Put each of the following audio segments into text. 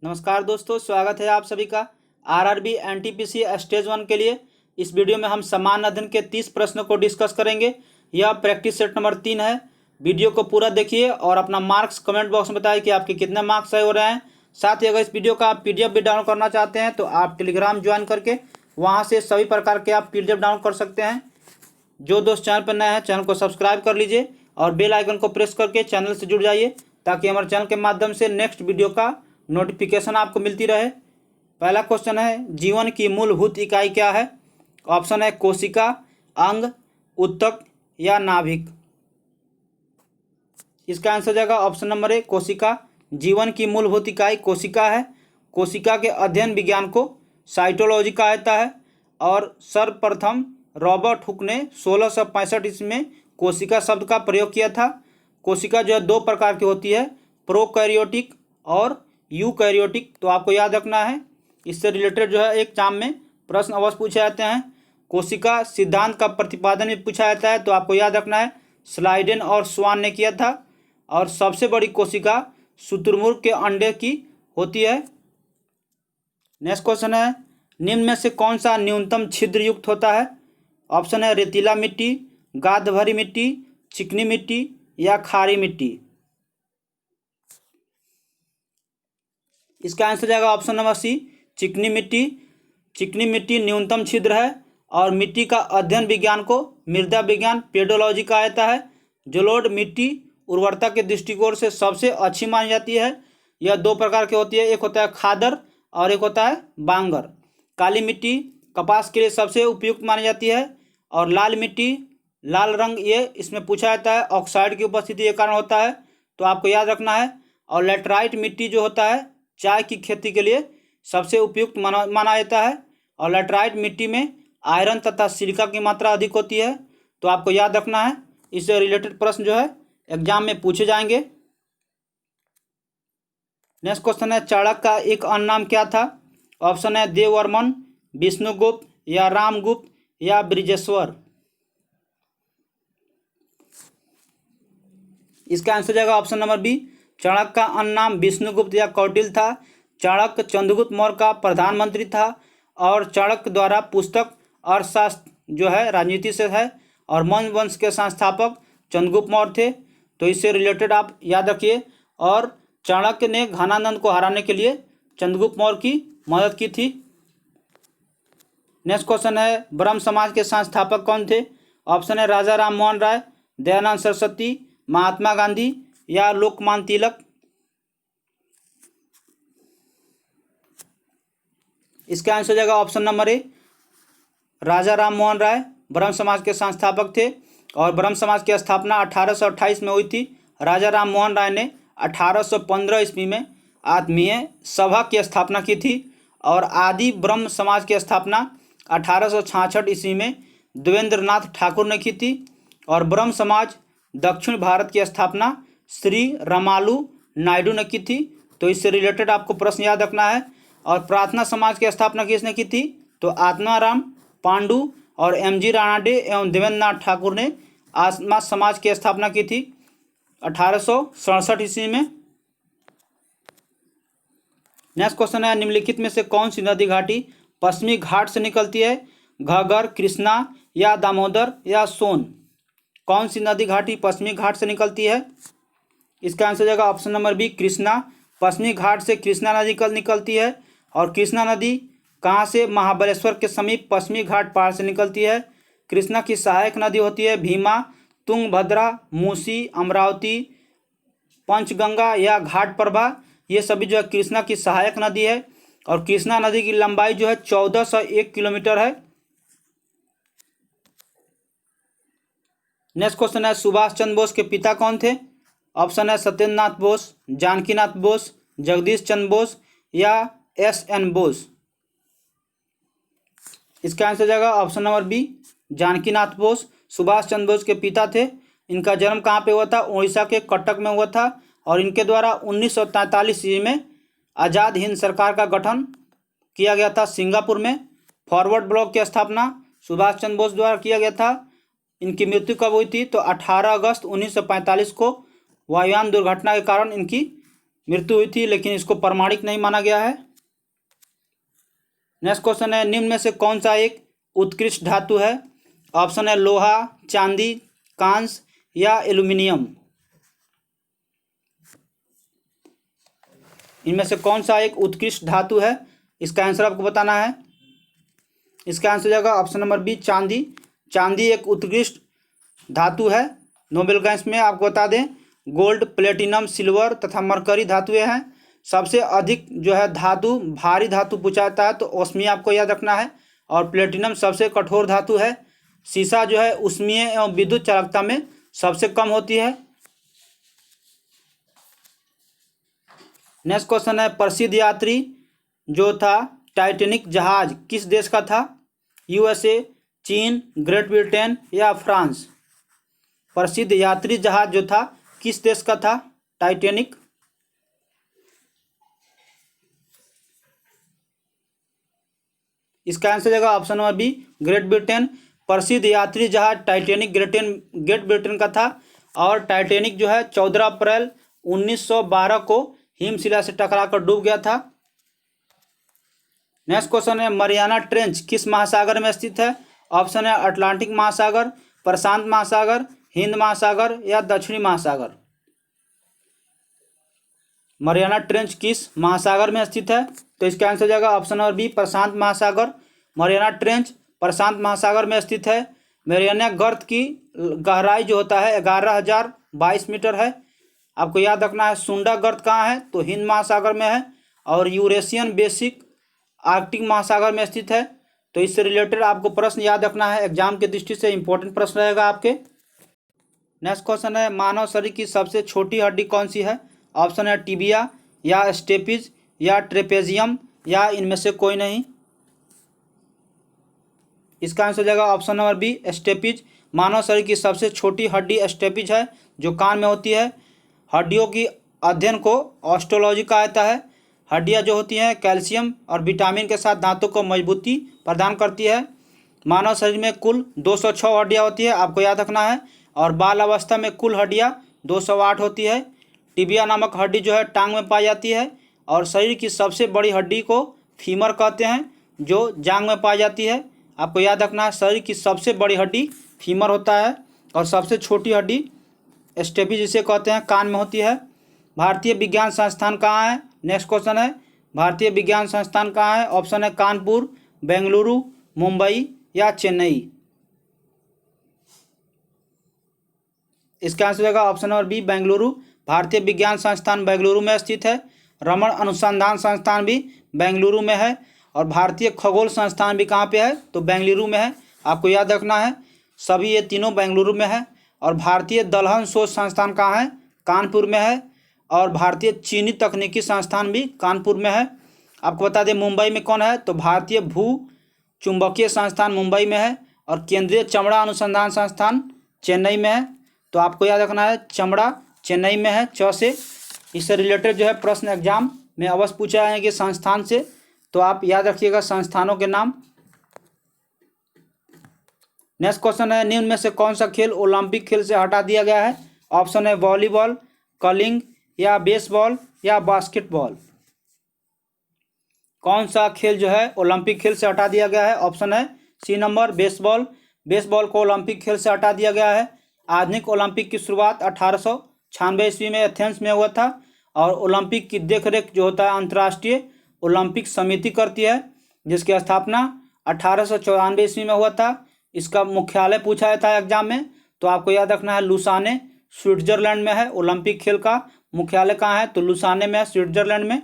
नमस्कार दोस्तों, स्वागत है आप सभी का आरआरबी एनटीपीसी स्टेज 1 के लिए। इस वीडियो में हम सामान्य अध्ययन के 30 प्रश्नों को डिस्कस करेंगे। यह प्रैक्टिस सेट नंबर 3 है। वीडियो को पूरा देखिए और अपना मार्क्स कमेंट बॉक्स में बताइए कि आपके कितने मार्क्स सही हो रहे हैं। साथ ही अगर इस वीडियो का आप पीडीएफ भी डाउनलोड करना चाहते हैं तो आप टेलीग्राम ज्वाइन करके वहाँ से सभी प्रकार के आप पीडीएफ डाउनलोड कर सकते हैं। जो दोस्त चैनल पर नए हैं चैनल को सब्सक्राइब कर लीजिए और बेल आइकन को प्रेस करके चैनल से जुड़ जाइए ताकि हमारे चैनल के माध्यम से नेक्स्ट वीडियो का नोटिफिकेशन आपको मिलती रहे। पहला क्वेश्चन है, जीवन की मूलभूत इकाई क्या है? ऑप्शन है कोशिका, अंग, उत्तक या नाभिक। इसका आंसर जाएगा ऑप्शन नंबर ए, कोशिका। जीवन की मूलभूत इकाई कोशिका है। कोशिका के अध्ययन विज्ञान को साइटोलॉजी कहा जाता है और सर्वप्रथम रॉबर्ट हुक ने 1665 ईस्वी में कोशिका शब्द का प्रयोग किया था। कोशिका जो है दो प्रकार की होती है, प्रोकैरियोटिक और यूकैरियोटिक। तो आपको याद रखना है, इससे रिलेटेड जो है एग्जाम में प्रश्न अवश्य पूछे जाते हैं। कोशिका सिद्धांत का प्रतिपादन भी पूछा जाता है, तो आपको याद रखना है स्लाइडेन और स्वान ने किया था। और सबसे बड़ी कोशिका शुतुरमुर्ग के अंडे की होती है। नेक्स्ट क्वेश्चन है, निम्न में से कौन सा न्यूनतम छिद्र युक्त होता है? ऑप्शन है रेतीला मिट्टी, गाद भरी मिट्टी, चिकनी मिट्टी या खारी मिट्टी। इसका आंसर जाएगा ऑप्शन नंबर सी, चिकनी मिट्टी। चिकनी मिट्टी न्यूनतम छिद्र है और मिट्टी का अध्ययन विज्ञान को मृदा विज्ञान पेडोलॉजी कहा जाता है। जलोढ़ मिट्टी उर्वरता के दृष्टिकोण से सबसे अच्छी मानी जाती है। यह दो प्रकार की होती है, एक होता है खादर और एक होता है बांगर। काली मिट्टी कपास के लिए सबसे उपयुक्त मानी जाती है और लाल मिट्टी, लाल रंग ये इसमें पूछा जाता है, ऑक्साइड की उपस्थिति के कारण होता है, तो आपको याद रखना है। और लेटराइट मिट्टी जो होता है चाय की खेती के लिए सबसे उपयुक्त माना जाता है और लेटराइट मिट्टी में आयरन तथा सिलिका की मात्रा अधिक होती है, तो आपको याद रखना है। इससे रिलेटेड प्रश्न जो है एग्जाम में पूछे जाएंगे। नेक्स्ट क्वेश्चन है, चाणक्य का एक अन्य नाम क्या था? ऑप्शन है देववर्मन, विष्णुगुप्त या रामगुप्त या बृजेश्वर। इसका आंसर जाएगा ऑप्शन नंबर बी, चाणक्य का अन्य नाम विष्णुगुप्त या कौटिल्य था। चाणक्य चंद्रगुप्त मौर्य का प्रधानमंत्री था और चाणक्य द्वारा पुस्तक अर्थशास्त्र जो है राजनीति से है और मौर्य वंश के संस्थापक चंद्रगुप्त मौर्य थे, तो इससे रिलेटेड आप याद रखिए। और चाणक्य ने घनानंद को हराने के लिए चंद्रगुप्त मौर्य की मदद की थी। नेक्स्ट क्वेश्चन है, ब्रह्म समाज के संस्थापक कौन थे? ऑप्शन है राजा राम मोहन राय, दयानंद सरस्वती, महात्मा गांधी या लोकमान्य तिलक। इसका आंसर जाएगा ऑप्शन नंबर ए, राजा राम मोहन राय ब्रह्म समाज के संस्थापक थे और ब्रह्म समाज की स्थापना 1828 में हुई थी। राजा राम मोहन राय ने 1815 ईस्वी में आत्मीय सभा की स्थापना की थी और आदि ब्रह्म समाज की स्थापना 1866 ईस्वी में देवेंद्रनाथ ठाकुर ने की थी और ब्रह्म समाज दक्षिण भारत की स्थापना श्री रामालू नायडू ने की थी, तो इससे रिलेटेड आपको प्रश्न याद रखना है। और प्रार्थना समाज की स्थापना किसने की थी? तो आत्माराम पांडु और एमजी रानाडे एवं देवेंद्रनाथ ठाकुर ने आत्मा समाज की स्थापना की थी 1867 ईस्वी में। नेक्स्ट क्वेश्चन है, निम्नलिखित में से कौन सी नदी घाटी पश्चिमी घाट से निकलती है? घग्गर, कृष्णा या दामोदर या सोन। कौन सी नदी घाटी पश्चिमी घाट से निकलती है? इसका आंसर जाएगा ऑप्शन नंबर बी, कृष्णा। पश्चिमी घाट से कृष्णा नदी निकलती है और कृष्णा नदी कहाँ से? महाबलेश्वर के समीप पश्चिमी घाट पहाड़ से निकलती है। कृष्णा की सहायक नदी होती है भीमा, तुंगभद्रा, मूसी, अमरावती, पंचगंगा या घाट प्रभा। ये सभी जो है कृष्णा की सहायक नदी है और कृष्णा नदी की लंबाई जो है 1401 किलोमीटर है। नेक्स्ट क्वेश्चन है, सुभाष चंद्र बोस के पिता कौन थे? ऑप्शन है सत्येंद्रनाथ बोस, जानकीनाथ बोस, जगदीश चंद्र बोस या एस.एन. बोस। इसका आंसर जाएगा option number B, Janakinath Bose Subhash Chandra Bose के पिता थे। इनका जन्म कहाँ पे हुआ था? उड़ीसा के कटक में हुआ था और इनके द्वारा 1943 ईस्वी में आज़ाद हिंद सरकार का गठन किया गया था सिंगापुर में। फॉरवर्ड ब्लॉक की स्थापना सुभाष चंद्र बोस द्वारा किया गया था। इनकी मृत्यु कब हुई थी? तो 18 अगस्त 1945 को वायुयान दुर्घटना के कारण इनकी मृत्यु हुई थी, लेकिन इसको प्रमाणिक नहीं माना गया है। नेक्स्ट क्वेश्चन है, निम्न में से कौन सा एक उत्कृष्ट धातु है? ऑप्शन है लोहा, चांदी, कांस्य या एल्यूमिनियम। इनमें से कौन सा एक उत्कृष्ट धातु है? इसका आंसर आपको बताना है। इसका आंसर हो जाएगा ऑप्शन नंबर बी, चांदी। चांदी एक उत्कृष्ट धातु है। नोबेल गैस में आपको बता दें गोल्ड, प्लेटिनम, सिल्वर तथा मरकरी धातुएं हैं। सबसे अधिक जो है धातु, भारी धातु पूछा जाता है तो ओस्मिया आपको याद रखना है। और प्लेटिनम सबसे कठोर धातु है। सीसा जो है उष्मीय एवं विद्युत चालकता में सबसे कम होती है। नेक्स्ट क्वेश्चन है, प्रसिद्ध यात्री जो था टाइटैनिक जहाज किस देश का था? यूएसए, चीन, ग्रेट ब्रिटेन या फ्रांस। प्रसिद्ध यात्री जहाज जो था किस देश का था? टाइटैनिक। इसका आंसर जाएगा option number B, Great Britain. प्रसिद्ध यात्री जहाज टाइटैनिक ग्रेट ब्रिटेन का था। और टाइटैनिक जो है 14 अप्रैल 1912 को हिमशिला से टकराकर डूब गया था। नेक्स्ट क्वेश्चन है, मरियाना ट्रेंच किस महासागर में स्थित है? ऑप्शन है अटलांटिक महासागर, प्रशांत महासागर, हिंद महासागर या दक्षिणी महासागर। मरियाना ट्रेंच किस महासागर में स्थित है? तो इसका आंसर हो जाएगा ऑप्शन नंबर बी, प्रशांत महासागर। मरियाना ट्रेंच प्रशांत महासागर में स्थित है। मरियाना गर्त की गहराई जो होता है 11,022 मीटर है। आपको याद रखना है सुंडा गर्त कहाँ है? तो हिंद महासागर में है। और यूरेशियन बेसिक आर्कटिक महासागर में स्थित है। तो इससे रिलेटेड आपको प्रश्न याद रखना है, एग्जाम की दृष्टि से इंपॉर्टेंट प्रश्न रहेगा आपके। नेक्स्ट क्वेश्चन है, मानव शरीर की सबसे छोटी हड्डी कौन सी है? ऑप्शन है टिबिया या स्टेपिज या ट्रेपेजियम या इनमें से कोई नहीं। इसका आंसर हो जाएगा ऑप्शन नंबर बी, स्टेपिज। मानव शरीर की सबसे छोटी हड्डी स्टेपिज है जो कान में होती है। हड्डियों की अध्ययन को ऑस्टियोलॉजी कहा जाता है। हड्डियां जो होती हैं कैल्शियम और विटामिन के साथ दांतों को मजबूती प्रदान करती है। मानव शरीर में कुल 206 हड्डियां होती है, आपको याद रखना है। और बाल अवस्था में कुल हड्डियां 208 होती है। टिबिया नामक हड्डी जो है टांग में पाई जाती है। और शरीर की सबसे बड़ी हड्डी को फीमर कहते हैं जो जांघ में पाई जाती है। आपको याद रखना है शरीर की सबसे बड़ी हड्डी फीमर होता है और सबसे छोटी हड्डी स्टेपिज जिसे कहते हैं कान में होती है। भारतीय विज्ञान संस्थान कहाँ है? नेक्स्ट क्वेश्चन है, भारतीय विज्ञान संस्थान कहाँ है? ऑप्शन है कानपुर, बेंगलुरु, मुंबई या चेन्नई। इसका आंसर होगा ऑप्शन नंबर बी, बेंगलुरु। भारतीय विज्ञान संस्थान बेंगलुरु में स्थित है। रमन अनुसंधान संस्थान भी बेंगलुरु में है। और भारतीय खगोल संस्थान भी कहाँ पे है? तो बेंगलुरु में है, आपको याद रखना है। सभी ये तीनों बेंगलुरु में है। और भारतीय दलहन शोध संस्थान कहाँ है? कानपुर में है। और भारतीय चीनी तकनीकी संस्थान भी कानपुर में है। आपको बता दें मुंबई में कौन है? तो भारतीय भू चुंबकीय संस्थान मुंबई में है। और केंद्रीय चमड़ा अनुसंधान संस्थान चेन्नई में है। तो आपको याद रखना है चमड़ा चेन्नई में है, च से। इससे रिलेटेड जो है प्रश्न एग्जाम में अवश्य पूछा जाएंगे संस्थान से, तो आप याद रखिएगा संस्थानों के नाम। नेक्स्ट क्वेश्चन है, निम्न में से कौन सा खेल ओलंपिक खेल से हटा दिया गया है? ऑप्शन है वॉलीबॉल, कर्लिंग या बेसबॉल या बास्केटबॉल। कौन सा खेल जो है ओलंपिक खेल से हटा दिया गया है? ऑप्शन है सी नंबर, बेसबॉल। बेसबॉल को ओलंपिक खेल से हटा दिया गया है। आधुनिक ओलंपिक की शुरुआत 1896 ईस्वी में एथेंस में हुआ था। और ओलंपिक की देखरेख जो होता है अंतर्राष्ट्रीय ओलंपिक समिति करती है, जिसकी स्थापना 1894 ईस्वी में हुआ था। इसका मुख्यालय पूछा जाता है एग्जाम में, तो आपको याद रखना है लुसाने, स्विट्जरलैंड में है। ओलंपिक खेल का मुख्यालय कहाँ है? तो लुसाने में है, स्विट्जरलैंड में।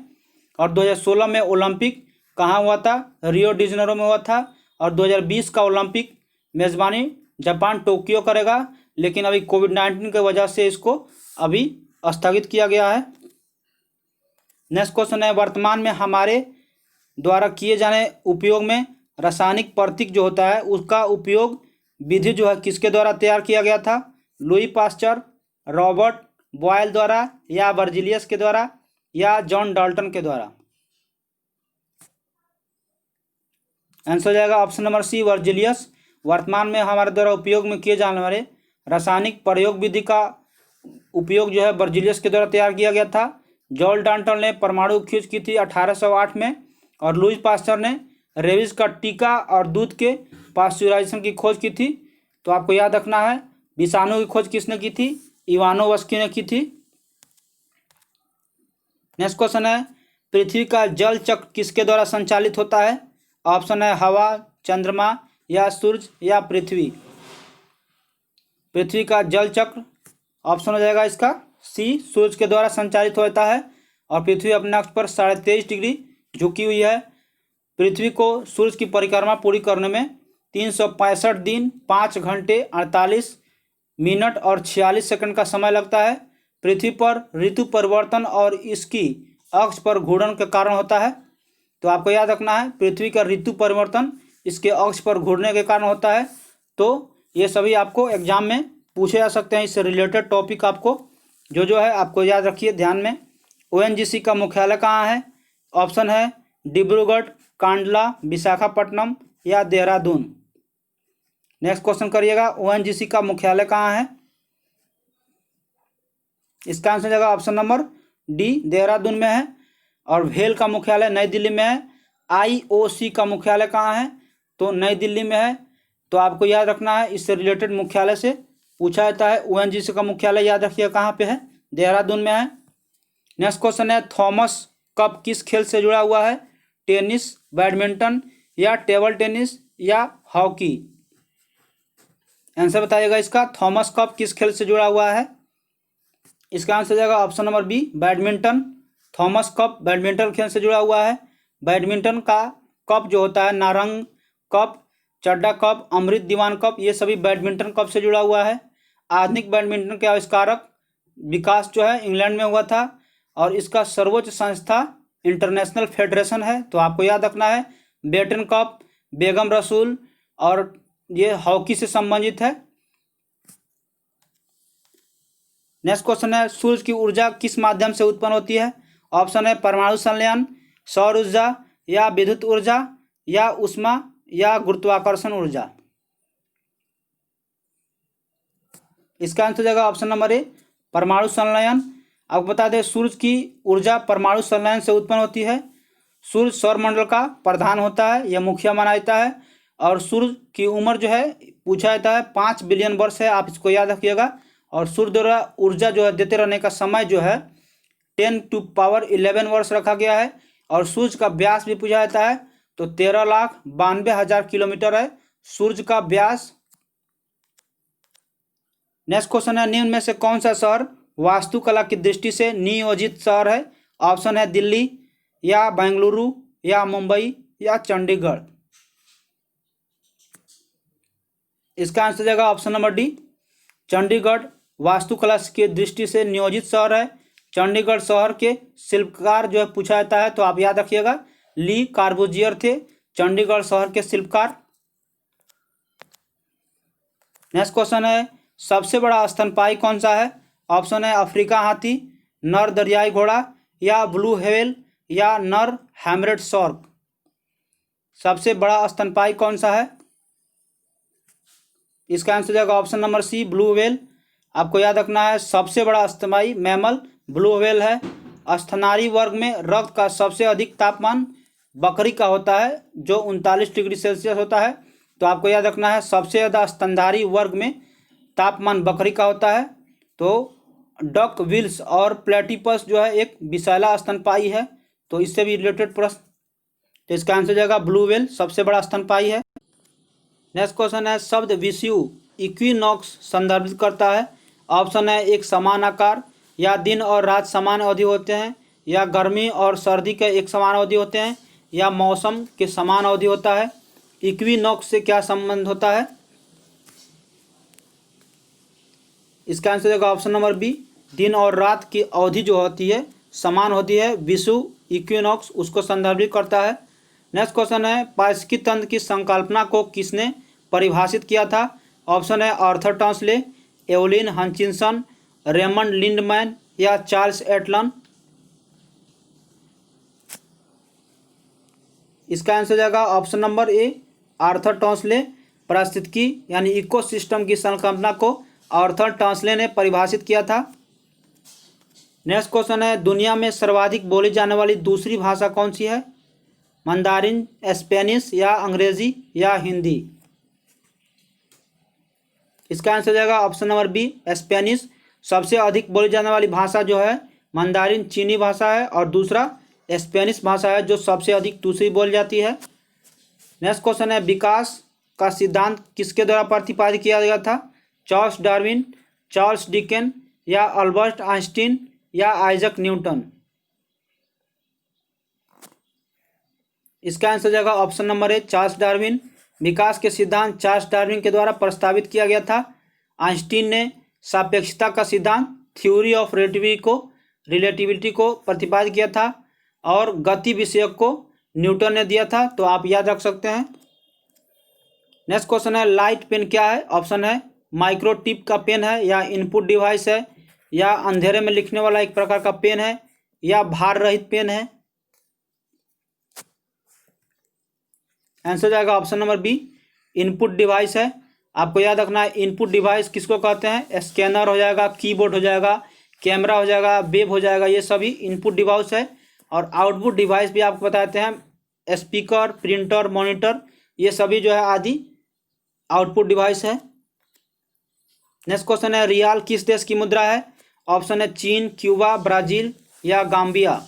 और 2016 में ओलंपिक कहाँ हुआ था? रियो डी जेनेरो में हुआ था। और 2020 का ओलंपिक मेज़बानी जापान टोक्यो करेगा, लेकिन अभी कोविड-19 की वजह से इसको अभी स्थगित किया गया है। नेक्स्ट क्वेश्चन है, वर्तमान में हमारे द्वारा किए जाने उपयोग में रासायनिक प्रतीक जो होता है उसका उपयोग विधि जो है किसके द्वारा तैयार किया गया था? लुई पास्चर, रॉबर्ट बॉयल द्वारा या वर्जिलियस के द्वारा या जॉन डाल्टन के द्वारा। आंसर हो जाएगा ऑप्शन नंबर सी, वर्जिलियस। वर्तमान में हमारे द्वारा उपयोग में किए जाने वाले रासायनिक प्रयोग विधि का उपयोग जो है वर्जिलियस के द्वारा तैयार किया गया था। जॉर्ज डाल्टन ने परमाणु खोज की थी 1808 में। और लुईस पास्चर ने रेबीज का टीका और दूध के पाश्चुराइजेशन की खोज की थी। तो आपको याद रखना है विषाणु की खोज किसने की थी, इवानोवस्की ने की थी। नेक्स्ट क्वेश्चन है पृथ्वी का जल चक्र किसके द्वारा संचालित होता है। ऑप्शन है हवा, चंद्रमा या सूरज या पृथ्वी। पृथ्वी का जल चक्र ऑप्शन हो जाएगा इसका सी, सूरज के द्वारा संचालित होता है। और पृथ्वी अपने अक्ष पर 23.5 डिग्री झुकी हुई है। पृथ्वी को सूरज की परिक्रमा पूरी करने में 365 दिन 5 घंटे 48 मिनट और 46 सेकंड का समय लगता है। पृथ्वी पर ऋतु परिवर्तन और इसकी अक्ष पर घूर्णन के कारण होता है। तो आपको याद रखना है पृथ्वी का ऋतु परिवर्तन इसके अक्ष पर घूर्णने के कारण होता है। तो ये सभी आपको एग्जाम में पूछे जा सकते हैं। इससे रिलेटेड टॉपिक आपको जो है आपको याद रखिए ध्यान में। ओएनजीसी का मुख्यालय कहाँ है। ऑप्शन है डिब्रूगढ़, कांडला, विशाखापट्टनम या देहरादून। नेक्स्ट क्वेश्चन करिएगा ओएनजीसी का मुख्यालय कहाँ है। इसका आंसर जाएगा ऑप्शन नंबर डी, देहरादून में है। और भेल का मुख्यालय नई दिल्ली में है। आईओसी का मुख्यालय कहाँ है, तो नई दिल्ली में है। तो आपको याद रखना है इससे रिलेटेड मुख्यालय से पूछा जाता है। ओएनजीसी का मुख्यालय याद रखिए कहाँ पे है, देहरादून में है। नेक्स्ट क्वेश्चन है थॉमस कप किस खेल से जुड़ा हुआ है। टेनिस, बैडमिंटन या टेबल टेनिस या हॉकी। आंसर बताइएगा इसका थॉमस कप किस खेल से जुड़ा हुआ है। इसका आंसर जाएगा option number B, badminton. Thomas Cup badminton खेल से जुड़ा हुआ है। बैडमिंटन का कप जो होता है नारंग कप, चड्डा कप, अमृत दीवान कप, ये सभी बैडमिंटन कप से जुड़ा हुआ है। आधुनिक बैडमिंटन के आविष्कारक विकास जो है इंग्लैंड में हुआ था। और इसका सर्वोच्च संस्था इंटरनेशनल फेडरेशन है। तो आपको याद रखना है बेटन कप, बेगम रसूल, और ये हॉकी से संबंधित है। नेक्स्ट क्वेश्चन है सूर्य की ऊर्जा किस माध्यम से उत्पन्न होती है। ऑप्शन है परमाणु संलयन, सौर ऊर्जा या विद्युत ऊर्जा या ऊष्मा या गुरुत्वाकर्षण ऊर्जा। इसका आंसर जाएगा ऑप्शन नंबर ए, परमाणु संलयन। आपको बता दें सूर्य की ऊर्जा परमाणु संलयन से उत्पन्न होती है। सूर्य सौरमंडल का प्रधान होता है, यह मुखिया माना जाता है। और सूर्य की उम्र जो है पूछा जाता है 5 बिलियन वर्ष है, आप इसको याद रखिएगा। और सूर्य द्वारा ऊर्जा जो है देते रहने का समय जो है 10⁻11 वर्ष रखा गया है। और सूर्य का व्यास भी पूछा जाता है, तो 13,92,000 किलोमीटर है सूर्य का व्यास। नेक्स्ट क्वेश्चन है निम्न में से कौन सा शहर वास्तुकला की दृष्टि से नियोजित शहर है। ऑप्शन है दिल्ली या बेंगलुरु या मुंबई या चंडीगढ़। इसका आंसर जाएगा ऑप्शन नंबर डी, चंडीगढ़ वास्तुकला की दृष्टि से नियोजित शहर है। चंडीगढ़ शहर के शिल्पकार जो है पूछा जाता है, तो आप याद रखिएगा ली कार्बूजियर थे चंडीगढ़ शहर के शिल्पकार। नेक्स्ट क्वेश्चन है सबसे बड़ा स्तनपायी कौन सा है। ऑप्शन है अफ्रीका हाथी, नर दरियाई घोड़ा या ब्लू व्हेल या नर हैमरेड शार्क। सबसे बड़ा स्तनपायी कौन सा है। इसका आंसर जाएगा option number C, blue whale. आपको याद रखना है सबसे बड़ा स्तनपायी मैमल ब्लू व्हेल है। स्तनारी वर्ग में रक्त का सबसे अधिक तापमान बकरी का होता है जो 39 डिग्री सेल्सियस होता है। तो आपको याद रखना है सबसे ज़्यादा स्तनधारी वर्ग में तापमान बकरी का होता है। तो डक विल्स और प्लेटिपस जो है एक विषैला स्तनपायी है। तो इससे भी रिलेटेड प्रश्न, तो इसका आंसर जाएगा ब्लू व्हेल सबसे बड़ा स्तनपायी है। नेक्स्ट क्वेश्चन है शब्द विषुव इक्विनॉक्स संदर्भित करता है। ऑप्शन है एक समान आकार या दिन और रात समान अवधि होते हैं या गर्मी और सर्दी के एक समान अवधि होते हैं या मौसम के समान अवधि होता है। इक्विनॉक्स से क्या संबंध होता है। इसका आंसर होगा ऑप्शन नंबर बी, दिन और रात की अवधि जो होती है समान होती है। विषुव इक्विनॉक्स उसको संदर्भित करता है। नेक्स्ट क्वेश्चन है पारिस्थितिकी तंत्र की संकल्पना को किसने परिभाषित किया था। ऑप्शन है Arthur Tansley, Evelyn Hutchinson, Raymond Lindeman या चार्ल्स एटलन। इसका आंसर जाएगा option number A, Arthur Tansley. पारिस्थितिकी यानी इकोसिस्टम की संकल्पना को आर्थर टॉन्सले ने परिभाषित किया था। नेक्स्ट क्वेश्चन है, दुनिया में सर्वाधिक बोली जाने वाली दूसरी भाषा कौन सी है? मंदारिन, स्पेनिश या अंग्रेजी या हिंदी? इसका आंसर हो जाएगा ऑप्शन नंबर बी, स्पेनिश। सबसे अधिक बोली जाने वाली भाषा जो है मंदारिन चीनी भाषा है और दूसरा स्पेनिश भाषा है जो सबसे अधिक दूसरी बोली जाती है। नेक्स्ट क्वेश्चन है, विकास का सिद्धांत किसके द्वारा प्रतिपादित किया गया था? चार्ल्स डार्विन, चार्ल्स डिकेन या अल्बर्ट आइंस्टीन या आइजक न्यूटन? इसका आंसर हो जाएगा option number A, Charles Darwin. विकास के सिद्धांत चार्ल्स डार्विन के द्वारा प्रस्तावित किया गया था। आइंस्टीन ने सापेक्षता का सिद्धांत थ्योरी ऑफ रिलेटिविटी को प्रतिपादित किया था और गति विषयक को न्यूटन ने दिया था, तो आप याद रख सकते हैं। नेक्स्ट क्वेश्चन है, लाइट पेन क्या है? ऑप्शन है माइक्रो टिप का पेन है या इनपुट डिवाइस है या अंधेरे में लिखने वाला एक प्रकार का पेन है या भार रहित पेन है? आंसर हो जाएगा option number B, input device है। आपको याद रखना है इनपुट डिवाइस किसको कहते हैं? स्कैनर हो जाएगा, कीबोर्ड हो जाएगा, कैमरा हो जाएगा, वेब हो जाएगा, ये सभी इनपुट डिवाइस है। और आउटपुट डिवाइस भी आपको बताते हैं, स्पीकर, प्रिंटर, मॉनिटर, ये सभी जो है आदि आउटपुट डिवाइस है। नेक्स्ट क्वेश्चन है, रियाल किस देश की मुद्रा है? ऑप्शन है चीन, क्यूबा, ब्राजील या गाम्बिया?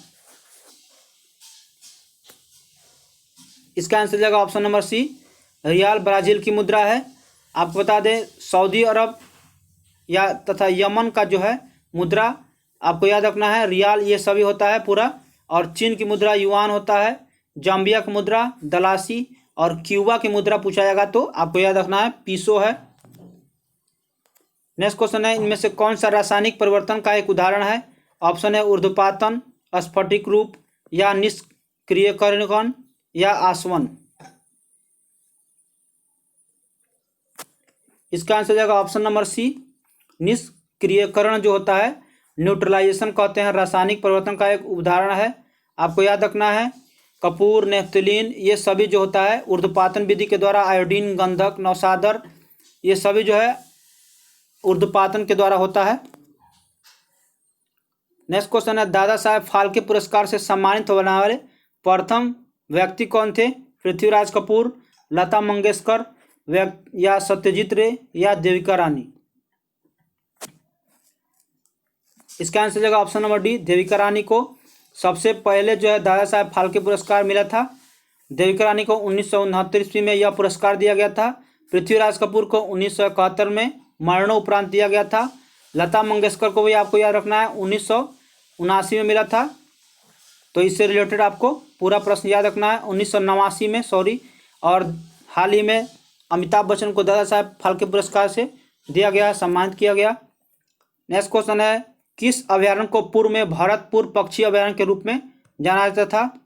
इसका आंसर जाएगा option number C, real Brazil की मुद्रा है। आपको बता दें सऊदी अरब या तथा यमन का जो है मुद्रा आपको याद रखना है रियाल, ये सभी होता है पूरा। और चीन की मुद्रा युआन होता है, जाम्बिया की मुद्रा दलासी और क्यूबा की मुद्रा पूछा जाएगा तो आपको याद रखना है पीसो है। नेक्स्ट क्वेश्चन है, इनमें से कौन सा रासायनिक परिवर्तन का एक उदाहरण है? ऑप्शन है ऊर्ध्वपातन, स्फटिक रूप या निष्क्रियकरण या आसवन? इसका आंसर जाएगा ऑप्शन नंबर सी, निष्क्रियकरण जो होता है न्यूट्रलाइजेशन कहते हैं, रासायनिक परिवर्तन का एक उदाहरण है। आपको याद रखना है कपूर, नेफ्थलीन, ये सभी जो होता है ऊर्ध्वपातन विधि के द्वारा, आयोडीन, गंधक, नौसादर, ये सभी जो है ऊर्ध्वपातन के द्वारा होता है। नेक्स्ट क्वेश्चन है, दादा साहेब फाल्के पुरस्कार से सम्मानित होने वाले प्रथम व्यक्ति कौन थे? पृथ्वीराज कपूर, लता मंगेशकर या सत्यजीत रे या देविका रानी? इसका आंसर जाएगा option number D, Devika Rani को सबसे पहले जो है दादा साहेब फाल्के पुरस्कार मिला था। देविका रानी को 1969 ईस्वी में यह पुरस्कार दिया गया था। पृथ्वीराज कपूर को 1971 में मरणोपरांत दिया गया था। लता मंगेशकर को भी आपको याद रखना है 1979 में मिला था, तो इससे रिलेटेड आपको पूरा प्रश्न याद रखना है। 1989 में सॉरी, और हाल ही में अमिताभ बच्चन को दादा साहेब फाल्के पुरस्कार से दिया गया, सम्मानित किया गया। नेक्स्ट क्वेश्चन है, किस अभयारण्य को पूर्व में भरतपुर पक्षी अभयारण्य के रूप में जाना जाता था?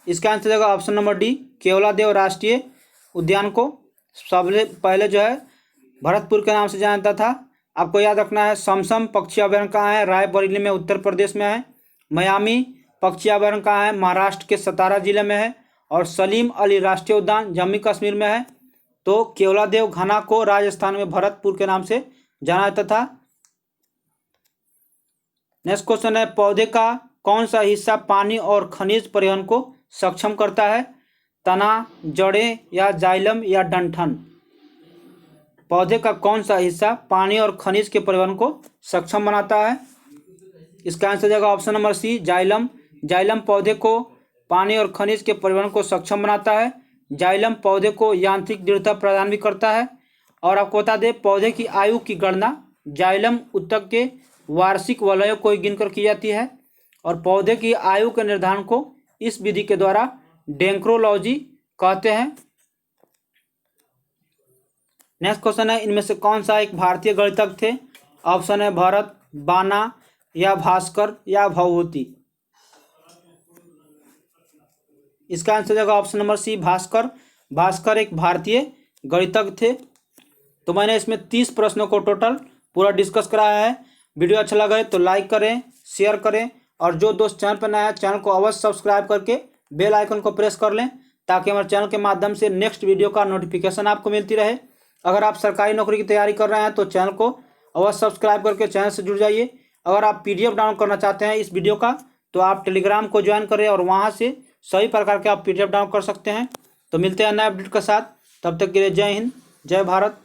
इसका आंसर होगा ऑप्शन नंबर डी, केवलादेव राष्ट्रीय उद्यान को सबसे पहले जो है भरतपुर के नाम से जाना जाता था। आपको याद रखना है समसम पक्षी अभयारण्य कहाँ है? रायबरेली में, उत्तर प्रदेश में है। मियामी पक्षी अभयारण्य कहाँ है? महाराष्ट्र के सतारा जिले में है। और सलीम अली राष्ट्रीय उद्यान जम्मू कश्मीर में है। तो केवलादेव घना को राजस्थान में भरतपुर के नाम से जाना जाता था। नेक्स्ट क्वेश्चन है, पौधे का कौन सा हिस्सा पानी और खनिज परिवहन को सक्षम करता है? तना, जड़ें या जाइलम या डंठल? पौधे का कौन सा हिस्सा पानी और खनिज के परिवहन को सक्षम बनाता है? इसका आंसर जाएगा option number C, xylem. Xylem पौधे को पानी और खनिज के परिवहन को सक्षम बनाता है। जाइलम पौधे को यांत्रिक दृढ़ता प्रदान भी करता है। और आपको बता दें पौधे की आयु की गणना जाइलम ऊतक के वार्षिक वलयों को गिनकर की जाती है। और पौधे की आयु के निर्धारण को इस विधि के द्वारा डेंक्रोलॉजी कहते हैं। नेक्स्ट क्वेश्चन है, इनमें से कौन सा एक भारतीय गणितज्ञ थे? ऑप्शन है भरत, बाना या भास्कर या भवभूति? इसका आंसर होगा option number C, Bhaskar. Bhaskar एक भारतीय गणितज्ञ थे। तो मैंने इसमें 30 प्रश्नों को टोटल पूरा डिस्कस कराया है। वीडियो अच्छा लगे तो लाइक करें, शेयर करें, और जो दोस्त चैनल पर नया है चैनल को अवश्य सब्सक्राइब करके बेल आइकन को प्रेस कर लें, ताकि हमारे चैनल के माध्यम से नेक्स्ट वीडियो का नोटिफिकेशन आपको मिलती रहे। अगर आप सरकारी नौकरी की तैयारी कर रहे हैं तो चैनल को अवश्य सब्सक्राइब करके चैनल से जुड़ जाइए। अगर आप PDF डाउनलोड करना चाहते हैं इस वीडियो का तो आप टेलीग्राम को ज्वाइन करें और वहाँ से सभी प्रकार के आप PDF डाउनलोड कर सकते हैं। तो मिलते हैं नए अपडेट के साथ, तब तक के लिए जय हिंद, जय भारत।